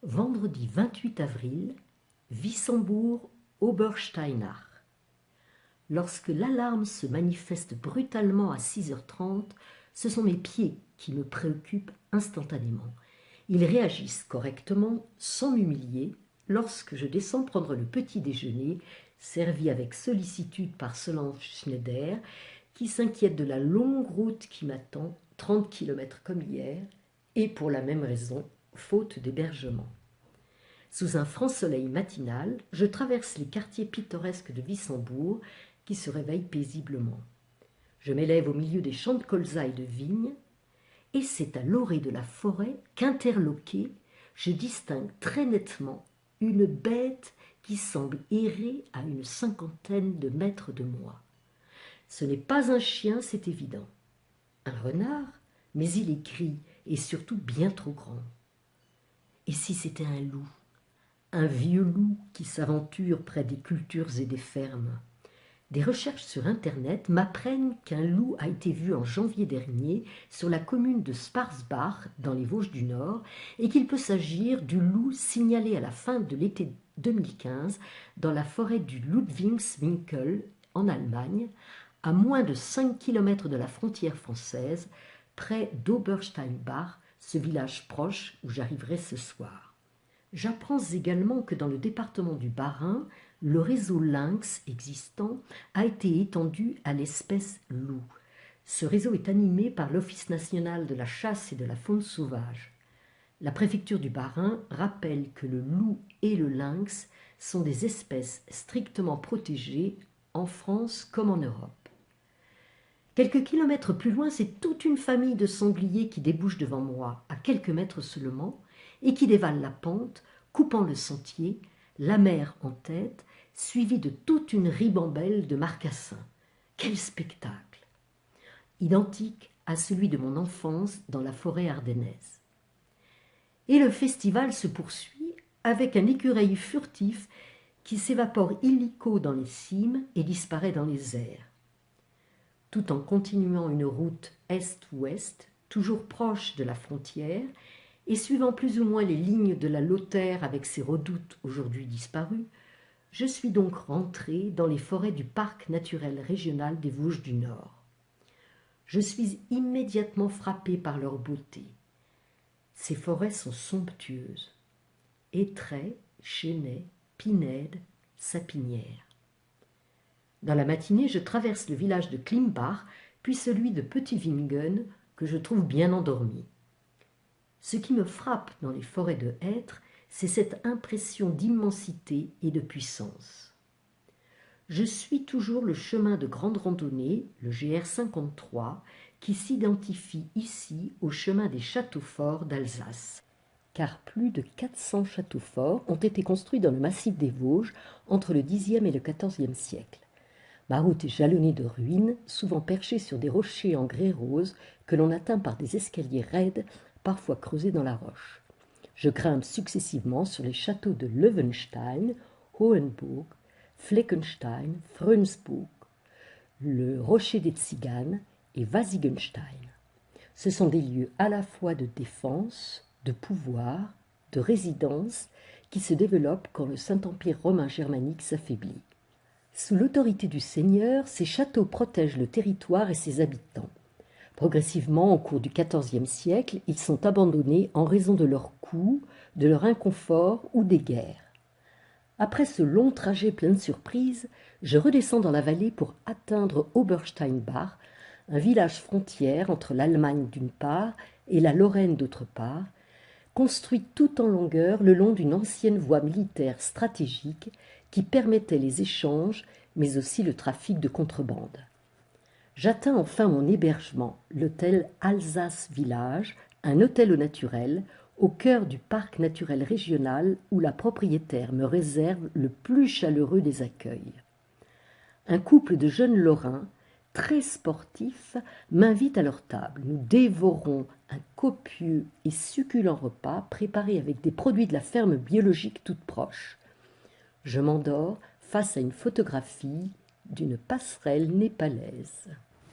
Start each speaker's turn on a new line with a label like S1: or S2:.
S1: Vendredi 28 avril, Wissembourg-Obersteinach. Lorsque l'alarme se manifeste brutalement à 6h30, ce sont mes pieds qui me préoccupent instantanément. Ils réagissent correctement, sans m'humilier, lorsque je descends prendre le petit déjeuner, servi avec sollicitude par Solange Schneider, qui s'inquiète de la longue route qui m'attend, 30 km comme hier, et pour la même raison, faute d'hébergement. Sous un franc soleil matinal, je traverse les quartiers pittoresques de Wissembourg qui se réveillent paisiblement. Je m'élève au milieu des champs de colza et de vignes, et c'est à l'orée de la forêt qu'interloqué, je distingue très nettement une bête qui semble errer à une cinquantaine de mètres de moi. Ce n'est pas un chien, c'est évident. Un renard, mais il est gris et surtout bien trop grand. Et si c'était un loup? Un vieux loup qui s'aventure près des cultures et des fermes. Des recherches sur Internet m'apprennent qu'un loup a été vu en janvier dernier sur la commune de Sparsbach dans les Vosges du Nord et qu'il peut s'agir du loup signalé à la fin de l'été 2015 dans la forêt du Ludwigswinkel en Allemagne, à moins de 5 km de la frontière française, près d'Obersteinbach, ce village proche où j'arriverai ce soir. J'apprends également que dans le département du Bas-Rhin, le réseau lynx existant a été étendu à l'espèce loup. Ce réseau est animé par l'Office national de la chasse et de la faune sauvage. La préfecture du Bas-Rhin rappelle que le loup et le lynx sont des espèces strictement protégées en France comme en Europe. Quelques kilomètres plus loin, c'est toute une famille de sangliers qui débouche devant moi, à quelques mètres seulement, et qui dévale la pente, coupant le sentier, la mer en tête, suivie de toute une ribambelle de marcassins. Quel spectacle! Identique à celui de mon enfance dans la forêt ardennaise. Et le festival se poursuit avec un écureuil furtif qui s'évapore illico dans les cimes et disparaît dans les airs. Tout en continuant une route est-ouest, toujours proche de la frontière, et suivant plus ou moins les lignes de la Lothaire avec ses redoutes aujourd'hui disparues, je suis donc rentré dans les forêts du parc naturel régional des Vosges du Nord. Je suis immédiatement frappé par leur beauté. Ces forêts sont somptueuses. Hêtraies, chênaies, pinèdes, sapinières. Dans la matinée, je traverse le village de Klimbach, puis celui de Petit-Wingen, que je trouve bien endormi. Ce qui me frappe dans les forêts de hêtres, c'est cette impression d'immensité et de puissance. Je suis toujours le chemin de grande randonnée, le GR 53, qui s'identifie ici au chemin des châteaux forts d'Alsace, car plus de 400 châteaux forts ont été construits dans le massif des Vosges entre le Xe et le XIVe siècle. Ma route est jalonnée de ruines, souvent perchées sur des rochers en grès rose que l'on atteint par des escaliers raides, parfois creusés dans la roche. Je grimpe successivement sur les châteaux de Löwenstein, Hohenburg, Fleckenstein, Frönsburg, le rocher des Tziganes et Wasigenstein. Ce sont des lieux à la fois de défense, de pouvoir, de résidence qui se développent quand le Saint-Empire romain germanique s'affaiblit. Sous l'autorité du seigneur, ces châteaux protègent le territoire et ses habitants. Progressivement, au cours du XIVe siècle, ils sont abandonnés en raison de leur coût, de leur inconfort ou des guerres. Après ce long trajet plein de surprises, je redescends dans la vallée pour atteindre Obersteinbach, un village frontière entre l'Allemagne d'une part et la Lorraine d'autre part, construit tout en longueur le long d'une ancienne voie militaire stratégique qui permettait les échanges, mais aussi le trafic de contrebande. J'atteins enfin mon hébergement, l'hôtel Alsace Village, un hôtel au naturel, au cœur du parc naturel régional où la propriétaire me réserve le plus chaleureux des accueils. Un couple de jeunes Lorrains, très sportifs, m'invite à leur table. Nous dévorons un copieux et succulent repas préparé avec des produits de la ferme biologique toute proche. Je m'endors face à une photographie d'une passerelle népalaise.